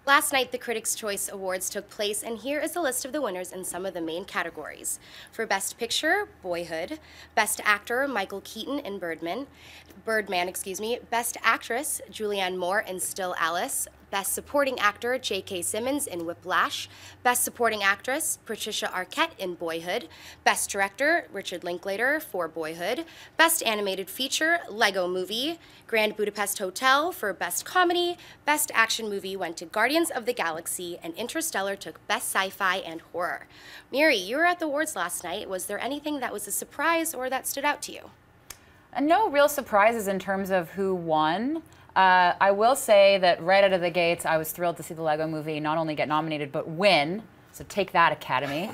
Last night, the Critics' Choice Awards took place, and here is a list of the winners in some of the main categories. For Best Picture, Boyhood. Best Actor, Michael Keaton in Birdman, Best Actress, Julianne Moore in Still Alice. Best Supporting Actor, J.K. Simmons in Whiplash. Best Supporting Actress, Patricia Arquette in Boyhood. Best Director, Richard Linklater for Boyhood. Best Animated Feature, Lego Movie. Grand Budapest Hotel for Best Comedy. Best Action Movie went to Guardians of the Galaxy, and Interstellar took Best Sci-Fi and Horror. Miri, you were at the awards last night. Was there anything that was a surprise or that stood out to you? No real surprises in terms of who won. I will say that right out of the gates, I was thrilled to see the Lego Movie not only get nominated, but win. So take that, Academy.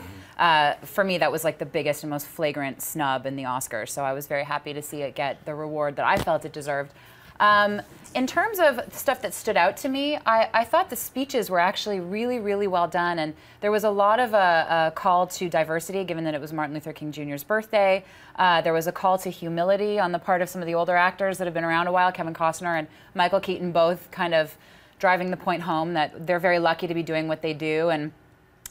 For me, that was like the biggest and most flagrant snub in the Oscars. So I was very happy to see it get the reward that I felt it deserved. In terms of stuff that stood out to me, I thought the speeches were actually really, really well done. And there was a lot of a call to diversity, given that it was Martin Luther King Jr.'s birthday. There was a call to humility on the part of some of the older actors that have been around a while, Kevin Costner and Michael Keaton, both kind of driving the point home that they're very lucky to be doing what they do. And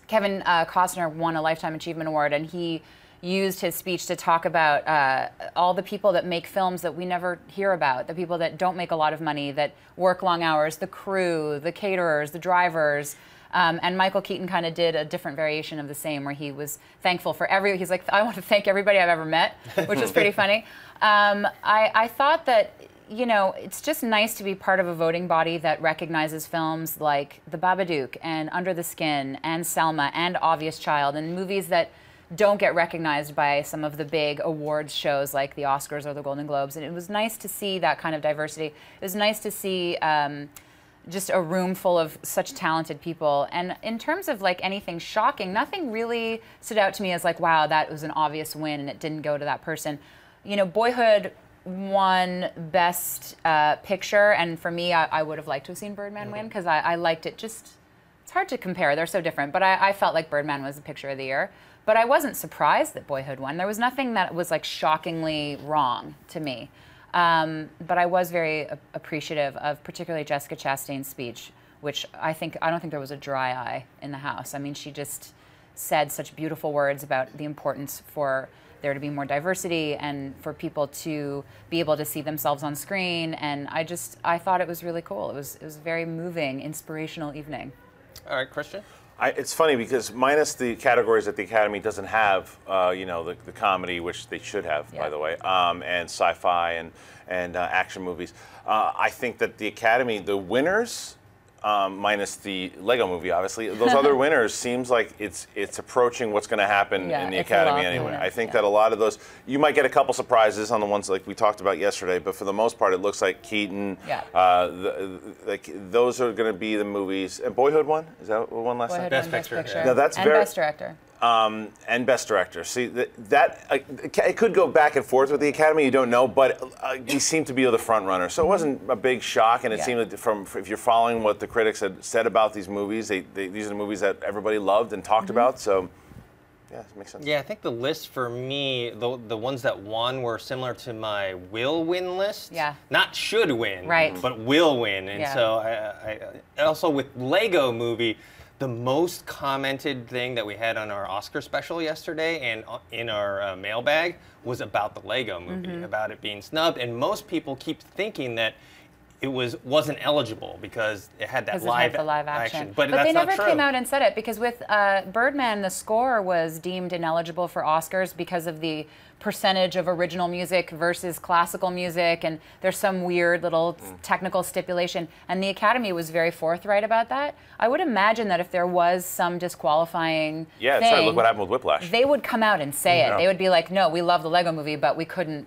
Kevin Costner won a Lifetime Achievement Award, and he used his speech to talk about all the people that make films that we never hear about, the people that don't make a lot of money, that work long hours, the crew, the caterers, the drivers. And Michael Keaton kind of did a different variation of the same, where he was thankful for he's like, I want to thank everybody I've ever met, which was pretty funny. I thought that, you know, it's just nice to be part of a voting body that recognizes films like The Babadook and Under the Skin and Selma and Obvious Child, and movies that don't get recognized by some of the big awards shows like the Oscars or the Golden Globes. And it was nice to see that kind of diversity. It was nice to see just a room full of such talented people. And in terms of like anything shocking, nothing really stood out to me as like, wow, that was an obvious win and it didn't go to that person. You know, Boyhood won Best Picture, and for me, I would have liked to have seen Birdman win, because I liked it. Just, it's hard to compare, they're so different, but I felt like Birdman was the picture of the year. But I wasn't surprised that Boyhood won. There was nothing that was like shockingly wrong to me. But I was very appreciative of particularly Jessica Chastain's speech, which I don't think there was a dry eye in the house. I mean, she just said such beautiful words about the importance for there to be more diversity and for people to be able to see themselves on screen. And I thought it was really cool. It was a very moving, inspirational evening. All right, Christian? It's funny because minus the categories that the Academy doesn't have, you know, the comedy, which they should have, by the way, and sci-fi and action movies, I think that the Academy, the winners, minus the Lego Movie, obviously, those other winners seems like it's approaching what's going to happen in the Academy anyway. I think that a lot of those, you might get a couple surprises on the ones like we talked about yesterday, but for the most part, it looks like Keaton. Like those are going to be the movies. And Boyhood won? Is that what won last time? Best Picture. No, that's and Best Director. And Best Director. See, it could go back and forth with the Academy, you don't know, but he seemed to be the front runner. So it wasn't a big shock, and it seemed like if you're following what the critics had said about these movies, these are the movies that everybody loved and talked about, so yeah, it makes sense. Yeah, I think the list for me, the ones that won were similar to my will win list. Yeah. Not should win, but will win. And so I also with Lego Movie, the most commented thing that we had on our Oscar special yesterday and in our mailbag was about the Lego Movie, about it being snubbed. And most people keep thinking that it wasn't eligible because it had that live action. But that's they never not true. came out and said it, because with Birdman, the score was deemed ineligible for Oscars because of the percentage of original music versus classical music, and there's some weird little technical stipulation, and the Academy was very forthright about that. I would imagine that if there was some disqualifying thing, it's right, look what happened with Whiplash. They would come out and say it. They would be like, no, we love the Lego Movie, but we couldn't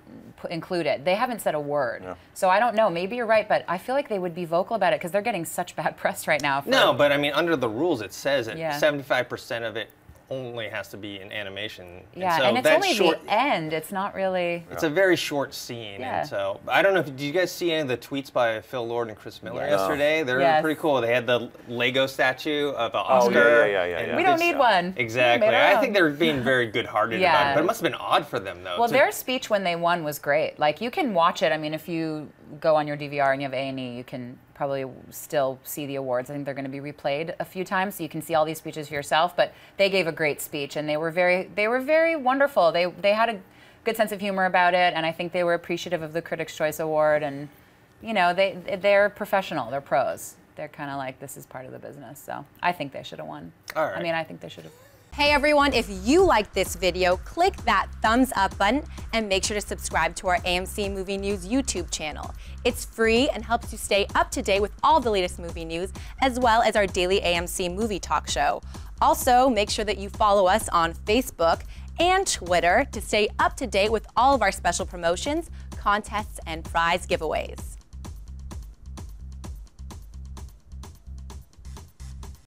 include it. They haven't said a word. So I don't know, maybe you're right, but I feel like they would be vocal about it because they're getting such bad press right now. No, but I mean, under the rules it says that 75% of it only has to be in animation. Yeah, so and it's that only short, the end. It's not really. It's a very short scene, Yeah. and so I don't know. Did you guys see any of the tweets by Phil Lord and Chris Miller Yes. yesterday? They're Yes. pretty cool. They had the Lego statue of the Oh, Oscar. yeah. We don't need one. Exactly. We made our I own. think they're being very good-hearted Yeah. about it, but it must have been odd for them though. Well, to- their speech when they won was great. Like, you can watch it. I mean, if you go on your DVR and you have A&E, you can probably still see the awards. I think they're going to be replayed a few times, so you can see all these speeches for yourself. But they gave a great speech, and they were very wonderful. They had a good sense of humor about it, and I think they were appreciative of the Critics' Choice Award. And you know, they're professional. They're pros. They're kind of like, this is part of the business. So I think they should have won. All right. I mean, I think they should have. Hey everyone, if you liked this video, click that thumbs up button and make sure to subscribe to our AMC Movie News YouTube channel. It's free and helps you stay up to date with all the latest movie news, as well as our daily AMC movie talk show. Also, make sure that you follow us on Facebook and Twitter to stay up to date with all of our special promotions, contests, and prize giveaways.